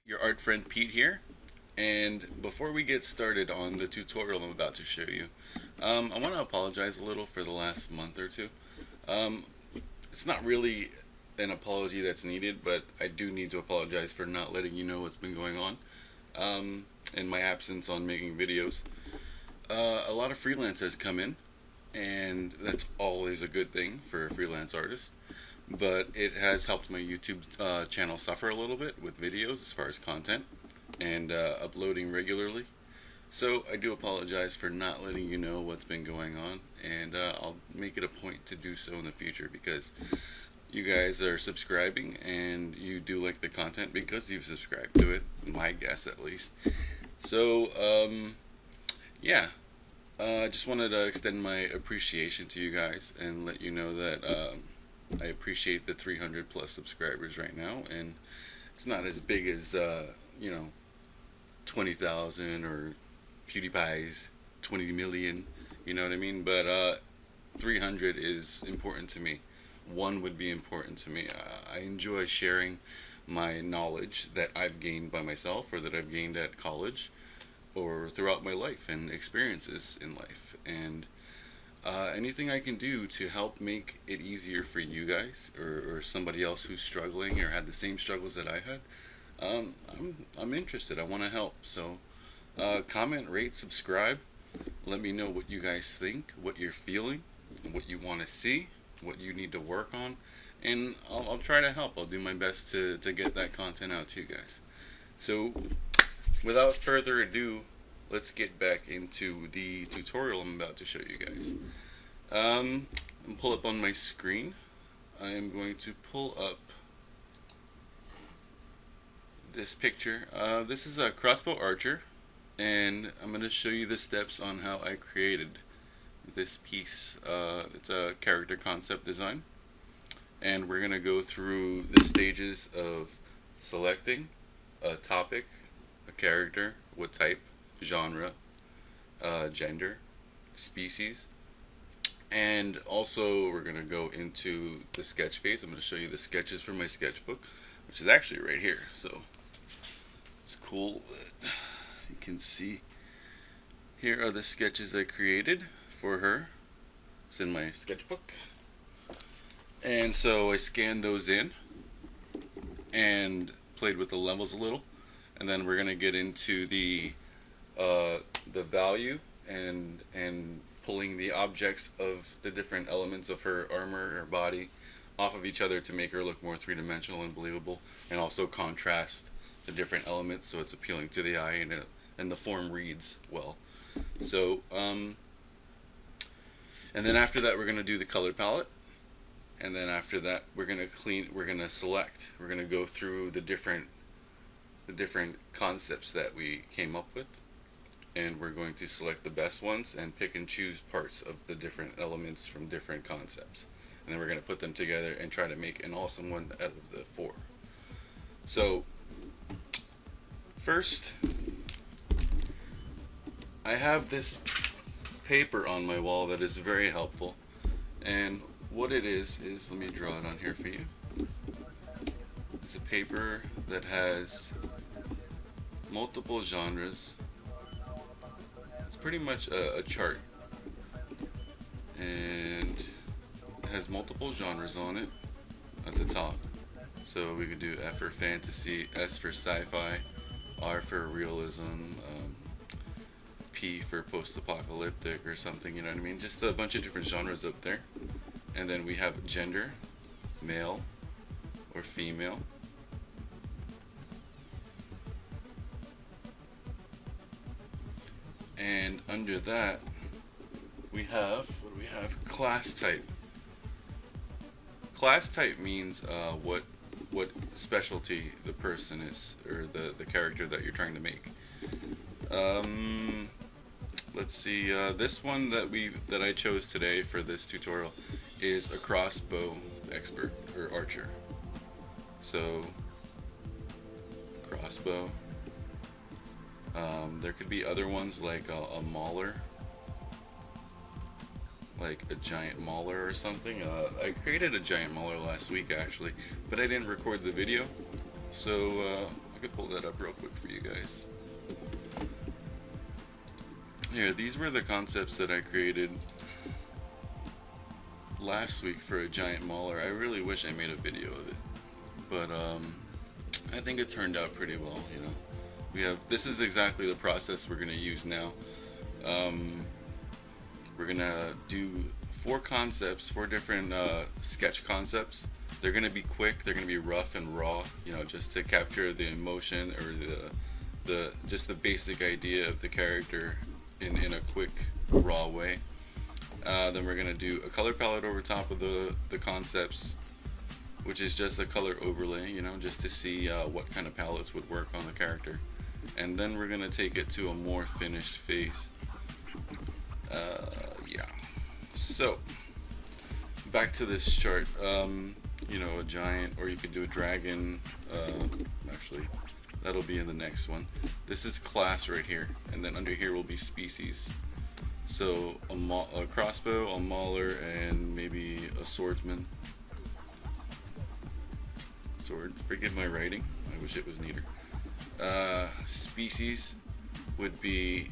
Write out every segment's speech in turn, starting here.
Your art friend Pete here, and before we get started on the tutorial I'm about to show you, I want to apologize a little for the last month or two. Um, it's not really an apology that's needed, but I do need to apologize for not letting you know what's been going on in my absence on making videos. A lot of freelance has come in, and that's always a good thing for a freelance artist. But it has helped my YouTube channel suffer a little bit with videos as far as content and uploading regularly. So I do apologize for not letting you know what's been going on, and I'll make it a point to do so in the future because you guys are subscribing and you do like the content because you've subscribed to it, my guess at least. So, yeah, I just wanted to extend my appreciation to you guys and let you know that I appreciate the 300 plus subscribers right now, and it's not as big as 20,000 or PewDiePie's 20 million. You know what I mean? But 300 is important to me. One would be important to me. I enjoy sharing my knowledge that I've gained by myself or that I've gained at college or throughout my life and experiences in life. And anything I can do to help make it easier for you guys or somebody else who's struggling or had the same struggles that I had, I'm interested. I want to help. So comment, rate, subscribe. Let me know what you guys think, what you're feeling, what you want to see, what you need to work on, and I'll try to help. I'll do my best to get that content out to you guys. So without further ado, let's get back into the tutorial I'm about to show you guys. I'm pull up on my screen. I am going to pull up this picture. This is a crossbow archer, and I'm going to show you the steps on how I created this piece. It's a character concept design, and we're going to go through the stages of selecting a topic, a character, what type, genre, gender, species, and also we're going to go into the sketch phase. I'm going to show you the sketches from my sketchbook, which is actually right here. So it's cool that you can see. Here are the sketches I created for her. It's in my sketchbook. And so I scanned those in and played with the levels a little. And then we're going to get into the value and pulling the objects of the different elements of her armor, her body, off of each other to make her look more three-dimensional and believable, and also contrast the different elements so it's appealing to the eye and the form reads well. So, and then after that we're going to do the color palette, and then after that we're going to select, we're going to go through the different concepts that we came up with, and we're going to select the best ones and pick and choose parts of the different elements from different concepts, and then we're going to put them together and try to make an awesome one out of the four. So first, I have this paper on my wall that is very helpful, and what it is let me draw it on here for you. It's a paper that has multiple genres. It's pretty much a chart, and it has multiple genres on it at the top. So we could do F for fantasy, S for sci-fi, R for realism, P for post-apocalyptic or something, you know what I mean? Just a bunch of different genres up there. And then we have gender, male or female. And under that, we have, what do we have? Class type. Class type means what specialty the person is, or the character that you're trying to make. Let's see. This one that I chose today for this tutorial is a crossbow expert or archer. So crossbow. There could be other ones like a mauler, like a giant mauler or something. I created a giant mauler last week actually, but I didn't record the video, so I could pull that up real quick for you guys. Here, these were the concepts that I created last week for a giant mauler. I really wish I made a video of it, but I think it turned out pretty well. You know, this is exactly the process we're going to use now. We're going to do 4 concepts, 4 different sketch concepts. They're going to be quick, they're going to be rough and raw, you know, just to capture the emotion or just the basic idea of the character in a quick, raw way. Then we're going to do a color palette over top of the concepts, which is just a color overlay, you know, just to see what kind of palettes would work on the character. And then we're going to take it to a more finished face. Yeah. So, back to this chart. You know, a giant, or you could do a dragon. Actually, that'll be in the next one. This is class right here, and then under here will be species. So a crossbow, a mauler, and maybe a swordsman. Sword. Forgive my writing. I wish it was neater. Species would be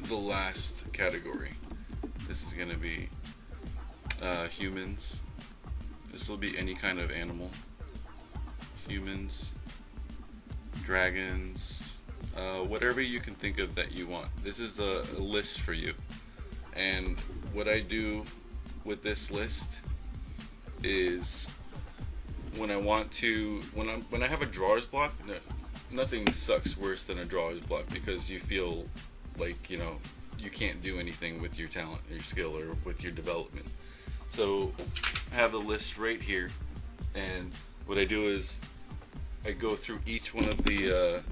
the last category. This is going to be humans. This will be any kind of animal. Humans, dragons, whatever you can think of that you want. This is a list for you. And what I do with this list is when I want to, when I have a drawer's block, nothing sucks worse than a drawer's block, because you feel like, you know, you can't do anything with your talent, your skill, or with your development. So I have the list right here, and what I do is I go through each one of the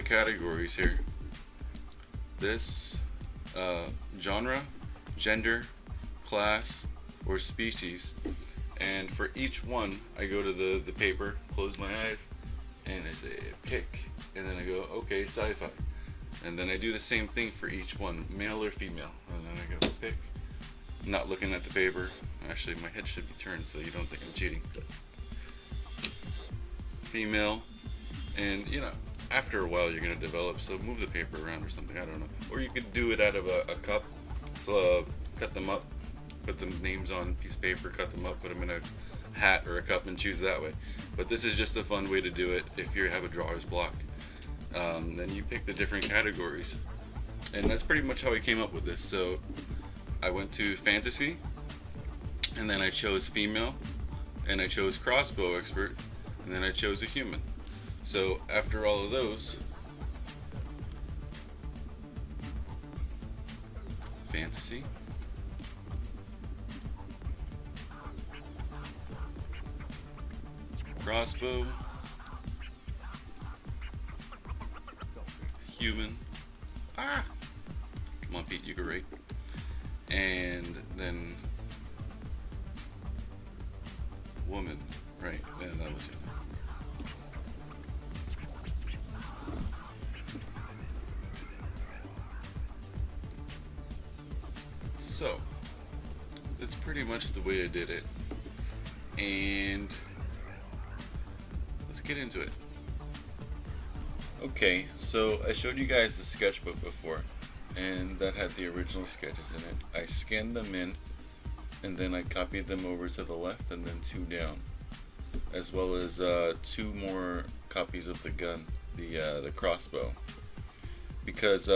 categories here. This genre, gender, class, or species, and for each one I go to the paper, close my eyes, and I say pick, and then I go okay, sci-fi, and then I do the same thing for each one, male or female, and then I go pick. Not looking at the paper. Actually, my head should be turned so you don't think I'm cheating. Female, and you know, after a while you're gonna develop, so move the paper around or something, I don't know. Or you could do it out of a cup. So cut them up, put the names on a piece of paper, cut them up, put them in a hat or a cup, and choose that way. But this is just a fun way to do it if you have a drawer's block. Then you pick the different categories, and that's pretty much how I came up with this. So I went to fantasy, and then I chose female, and I chose crossbow expert, and then I chose a human. So after all of those, fantasy, crossbow, human, come on Pete, you can rate, and then woman, right, yeah, that was it. So, that's pretty much the way I did it, and let's get into it. Okay, so I showed you guys the sketchbook before, and that had the original sketches in it. I scanned them in, and then I copied them over to the left, and then 2 down, as well as 2 more copies of the gun, the crossbow. Because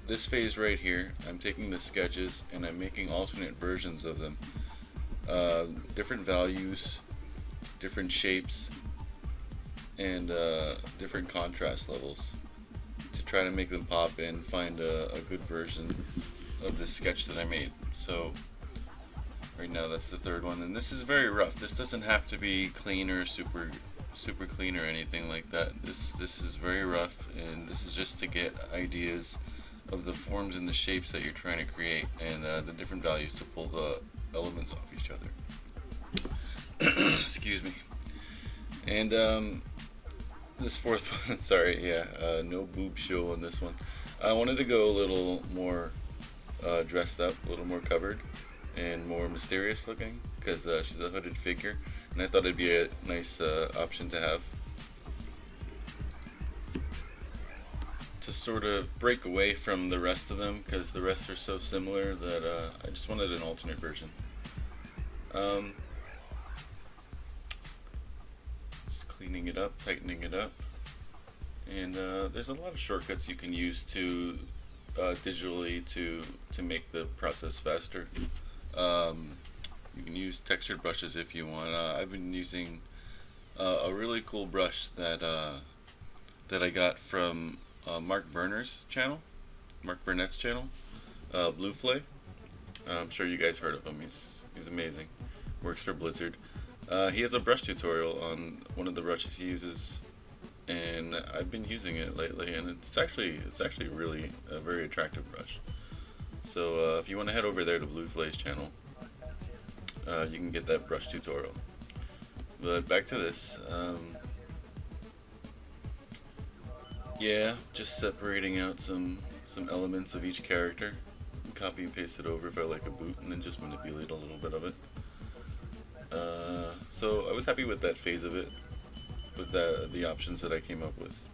this phase right here, I'm taking the sketches and I'm making alternate versions of them, different values, different shapes, and different contrast levels, to try to make them pop and find a good version of this sketch that I made. So right now that's the 3rd one, and this is very rough. This doesn't have to be clean or super clean or anything like that. This is very rough, and this is just to get ideas of the forms and the shapes that you're trying to create, and the different values to pull the elements off each other. Excuse me. And this 4th one, sorry, yeah, no boob show on this one. I wanted to go a little more dressed up, a little more covered, and more mysterious looking, because she's a hooded figure, and I thought it'd be a nice option to have. to sort of break away from the rest of them because the rest are so similar that I just wanted an alternate version. Just cleaning it up, tightening it up, and there's a lot of shortcuts you can use to digitally to make the process faster. You can use textured brushes if you want. I've been using a really cool brush that I got from Mark Burnet's channel, Bluefley. I'm sure you guys heard of him. He's amazing. Works for Blizzard. He has a brush tutorial on one of the brushes he uses, and I've been using it lately, and it's actually really a very attractive brush. So if you want to head over there to Bluefley's channel, you can get that brush tutorial. But back to this. Yeah, just separating out some elements of each character. Copy and paste it over if I like a boot, and then just manipulate a little bit of it. So I was happy with that phase of it, with the options that I came up with.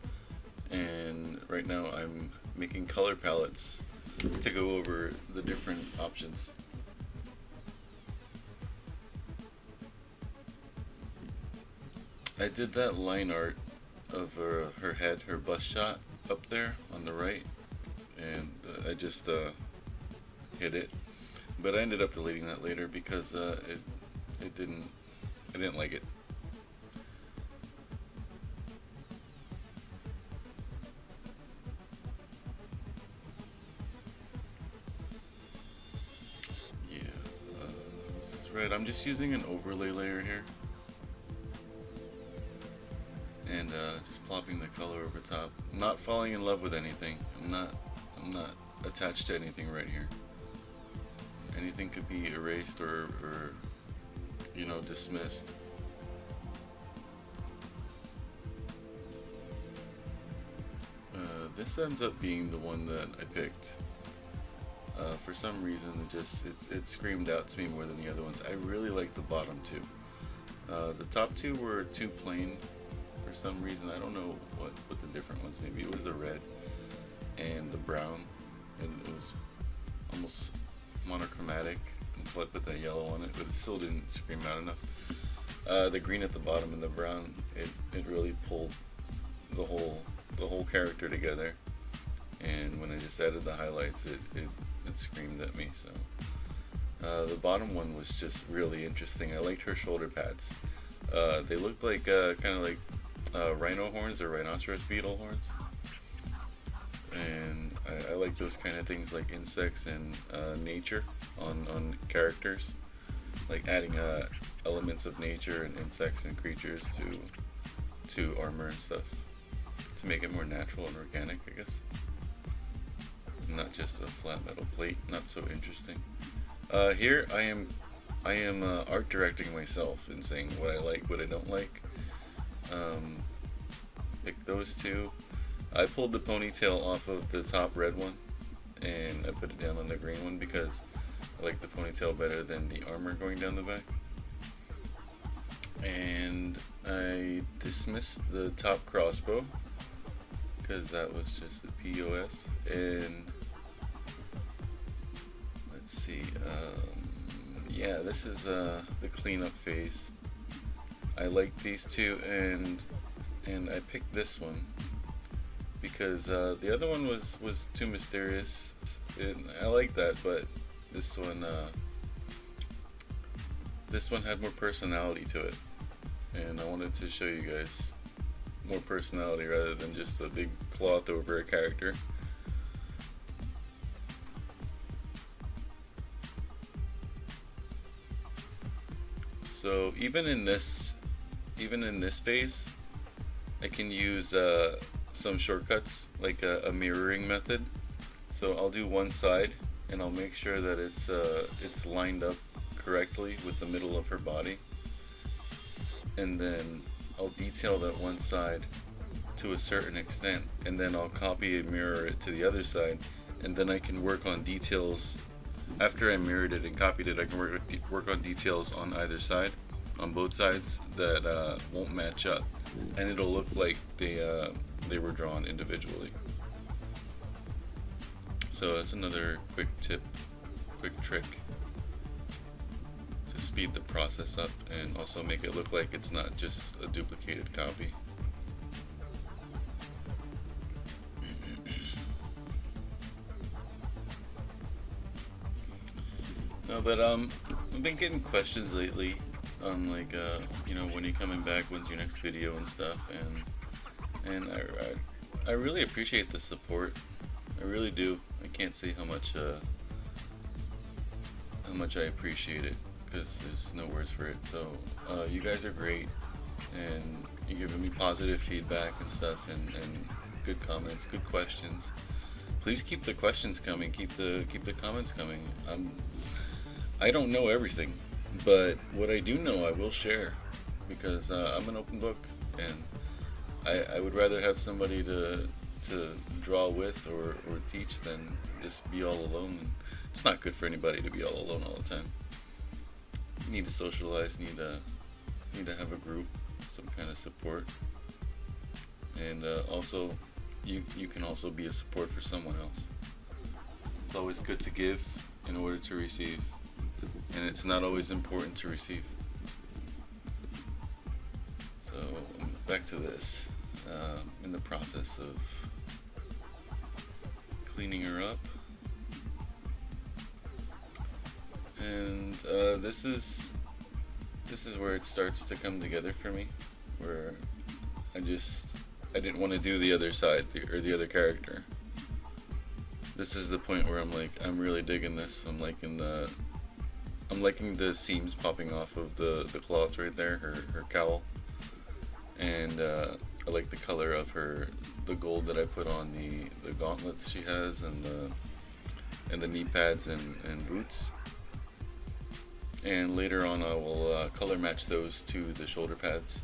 And right now I'm making color palettes to go over the different options. I did that line art of her head, her bust shot up there on the right, and I just hid it, but I ended up deleting that later because I didn't like it. Yeah, this is right. I'm just using an overlay layer here, and just plopping the color over top. I'm not falling in love with anything. I'm not attached to anything right here. Anything could be erased or you know, dismissed. This ends up being the one that I picked. For some reason, it screamed out to me more than the other ones. I really like the bottom two. The top two were too plain for some reason. I don't know what the different ones. Maybe it was the red and the brown, and it was almost monochromatic until I put that yellow on it, but it still didn't scream out enough. The green at the bottom and the brown, it really pulled the whole character together, and when I just added the highlights, it screamed at me. So the bottom one was just really interesting. I liked her shoulder pads. They looked like kind of like rhino horns or rhinoceros beetle horns, and I like those kind of things, like insects and nature on characters, like adding elements of nature and insects and creatures to armor and stuff to make it more natural and organic, I guess. Not just a flat metal plate. Not so interesting. Here I am art directing myself and saying what I like, what I don't like. Pick those two. I pulled the ponytail off of the top red one and I put it down on the green one because I like the ponytail better than the armor going down the back. And I dismissed the top crossbow because that was just a POS. And let's see, yeah, this is the cleanup phase. I like these two, and I picked this one because the other one was too mysterious. I like that, but this one had more personality to it, and I wanted to show you guys more personality rather than just a big cloth over a character. So even in this phase, I can use some shortcuts, like a mirroring method. So I'll do one side, and I'll make sure that it's lined up correctly with the middle of her body, and then I'll detail that one side to a certain extent, and then I'll copy and mirror it to the other side, and then I can work on details. After I mirrored it and copied it, I can work on details on either side, on both sides, that won't match up, and it'll look like they were drawn individually. So that's another quick tip, quick trick to speed the process up and also make it look like it's not just a duplicated copy. No, but I've been getting questions lately on like you know, when are you coming back, when's your next video and stuff, and I really appreciate the support. I really do. I can't say how much I appreciate it, because there's no words for it. So you guys are great, and you're giving me positive feedback and stuff, and good comments, good questions. Please keep the questions coming. Keep the comments coming. I don't know everything, but what I do know I will share, because I'm an open book, and I would rather have somebody to draw with or teach than just be all alone. And it's not good for anybody to be all alone all the time. You need to socialize, need to have a group, some kind of support, and also you can also be a support for someone else. It's always good to give in order to receive, and it's not always important to receive. So back to this. In the process of cleaning her up, and this is where it starts to come together for me, where I didn't want to do the other side, or the other character. This is the point where I'm like, I'm really digging this. I'm liking the seams popping off of the cloth right there, her cowl, and I like the color of the gold that I put on the gauntlets she has, and the knee pads and boots. And later on I will color match those to the shoulder pads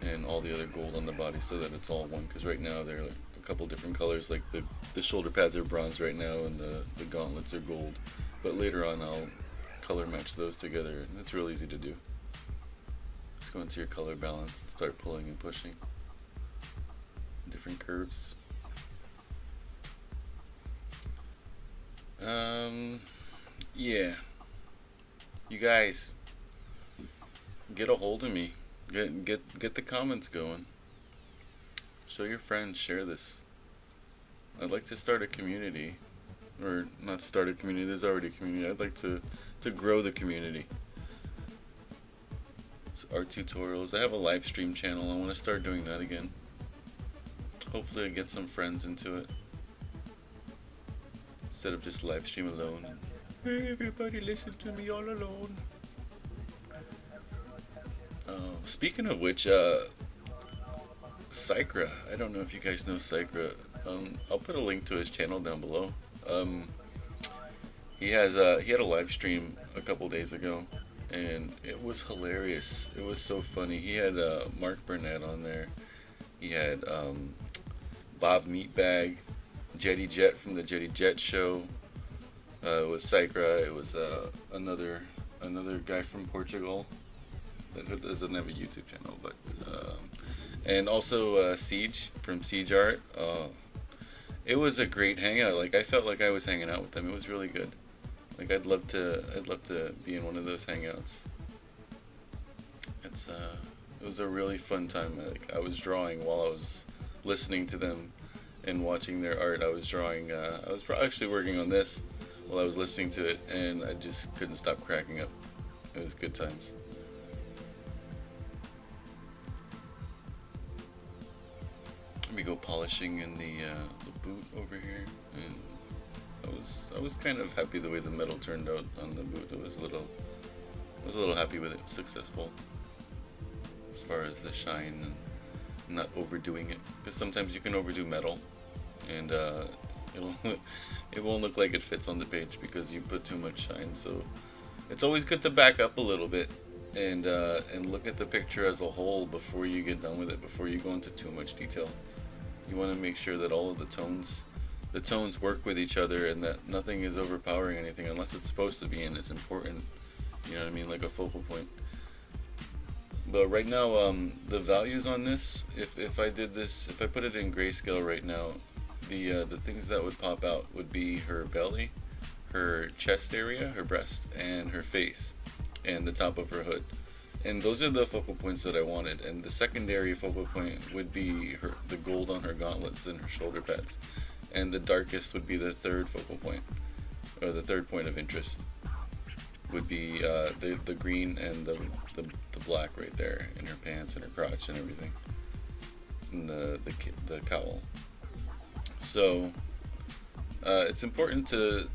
and all the other gold on the body, so that it's all one, because right now they're like a couple different colors. Like the shoulder pads are bronze right now, and the gauntlets are gold, but later on I'll color match those together, and it's real easy to do. Just go into your color balance and start pulling and pushing different curves. Yeah, you guys get a hold of me, get the comments going, show your friends, share this. I'd like to start a community, or not start a community, there's already a community. I'd like to grow the community. Art tutorials. I have a live stream channel. I want to start doing that again. Hopefully I get some friends into it, instead of just live stream alone. Hey, everybody listen to me all alone. Speaking of which, Sycra, I don't know if you guys know Sycra. I'll put a link to his channel down below. He had a live stream a couple days ago, and it was hilarious. It was so funny. He had Mark Brunet on there. He had Bob Meatbag, Jetty Jet from the Jetty Jet show. It was Sycra. It was another guy from Portugal that doesn't have a YouTube channel, but and also Siege from Siege Art. It was a great hangout. Like, I felt like I was hanging out with them. It was really good. Like, I'd love to be in one of those hangouts. It was a really fun time. Like, I was drawing while I was listening to them and watching their art. I was drawing. I was actually working on this while I was listening to it, and I just couldn't stop cracking up. It was good times. Let me go polishing in the boot over here, and I was kind of happy the way the metal turned out on the boot. I was a little happy with it. Successful as far as the shine and not overdoing it, because sometimes you can overdo metal, and it won't look like it fits on the page because you put too much shine. So it's always good to back up a little bit and look at the picture as a whole before you get done with it, before you go into too much detail. You want to make sure that all of the tones work with each other, and that nothing is overpowering anything unless it's supposed to be, and it's important. You know what I mean? Like a focal point. But right now, the values on this, if I did this, if I put it in grayscale right now, the things that would pop out would be her belly, her chest area, her breast, and her face, and the top of her hood. And those are the focal points that I wanted. And the secondary focal point would be the gold on her gauntlets and her shoulder pads. And the darkest would be the third focal point, or the third point of interest, would be the green and the black right there in her pants and her crotch and everything, and the cowl. So it's important to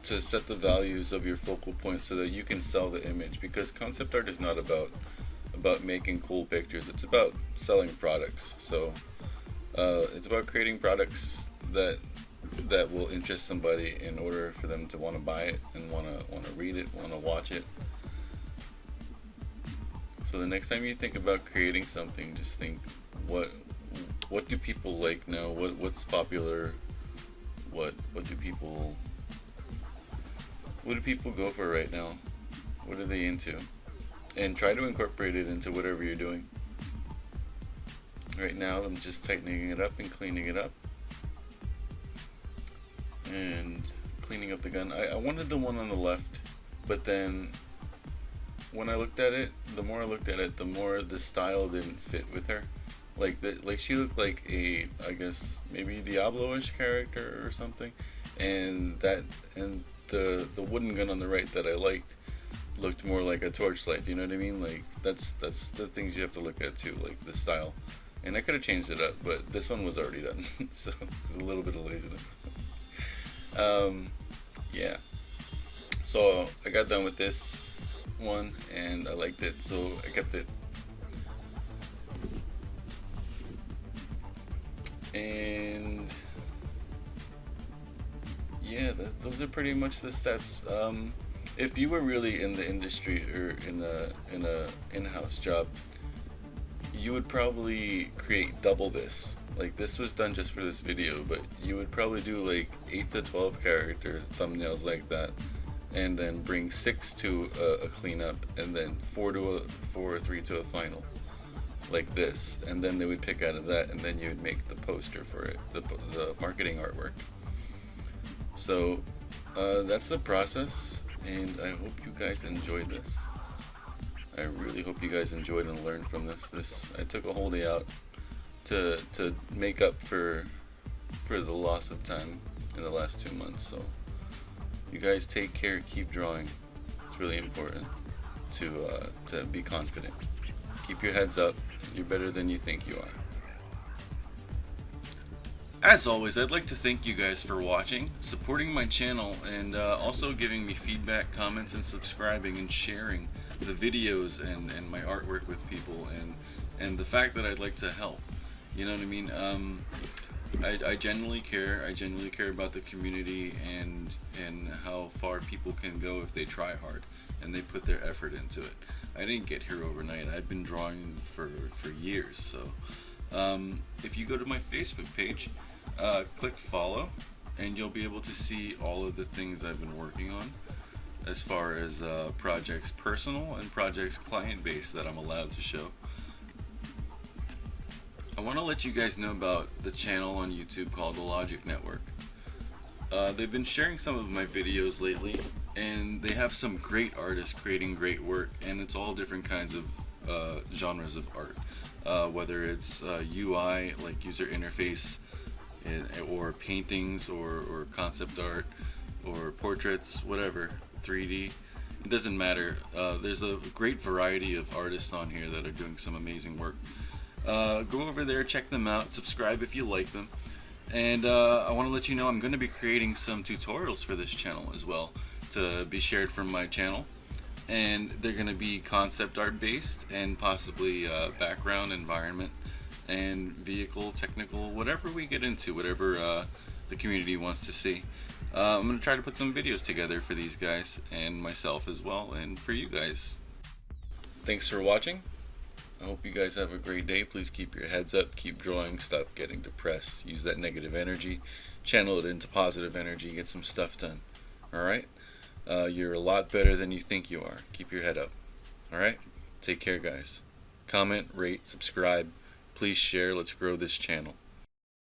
set the values of your focal points so that you can sell the image, because concept art is not about making cool pictures. It's about selling products. So it's about creating products that will interest somebody in order for them to want to buy it and want to read it, want to watch it. So the next time you think about creating something, just think, what do people like now? What's popular? What do people go for right now? What are they into? And try to incorporate it into whatever you're doing. Right now I'm just tightening it up and cleaning it up. And cleaning up the gun. I wanted the one on the left, but then when I looked at it, the more I looked at it, the more the style didn't fit with her. Like she looked like a, I guess maybe Diablo-ish character or something, and the wooden gun on the right that I liked looked more like a torchlight. You know what I mean? Like that's the things you have to look at too, like the style. And I could have changed it up, but this one was already done, so it's a little bit of laziness. Yeah, so I got done with this one and I liked it, so I kept it. And yeah, those are pretty much the steps. If you were really in the industry or in a in-house job, you would probably create double this. Like, this was done just for this video, but you would probably do like 8 to 12 character thumbnails like that, and then bring 6 to a cleanup, and then 4 or 3 to a final, like this. And then they would pick out of that, and then you would make the poster for it, the marketing artwork. So that's the process, and I hope you guys enjoyed this. I really hope you guys enjoyed and learned from this. I took a whole day out to make up for the loss of time in the last 2 months. So you guys take care, keep drawing. It's really important to be confident. Keep your heads up. You're better than you think you are. As always, I'd like to thank you guys for watching, supporting my channel, and also giving me feedback, comments, and subscribing and sharing the videos and my artwork with people, and the fact that I'd like to help. You know what I mean? I genuinely care. I genuinely care about the community and how far people can go if they try hard and they put their effort into it. I didn't get here overnight. I've been drawing for years. So if you go to my Facebook page, click follow, and you'll be able to see all of the things I've been working on, as far as projects personal and projects client-based that I'm allowed to show. I want to let you guys know about the channel on YouTube called The Logic Network. They've been sharing some of my videos lately, and they have some great artists creating great work, and it's all different kinds of genres of art. Whether it's UI, like user interface, or paintings, or concept art, or portraits, whatever, 3D, it doesn't matter. There's a great variety of artists on here that are doing some amazing work. Go over there, check them out, subscribe if you like them, and I want to let you know I'm going to be creating some tutorials for this channel as well, to be shared from my channel, and they're going to be concept art based, and possibly background, environment, and vehicle, technical, whatever we get into, whatever the community wants to see. I'm going to try to put some videos together for these guys, and myself as well, and for you guys. Thanks for watching. I hope you guys have a great day. Please keep your heads up, keep drawing, stop getting depressed, use that negative energy, channel it into positive energy, get some stuff done. Alright? You're a lot better than you think you are. Keep your head up. Alright? Take care, guys. Comment, rate, subscribe. Please share. Let's grow this channel.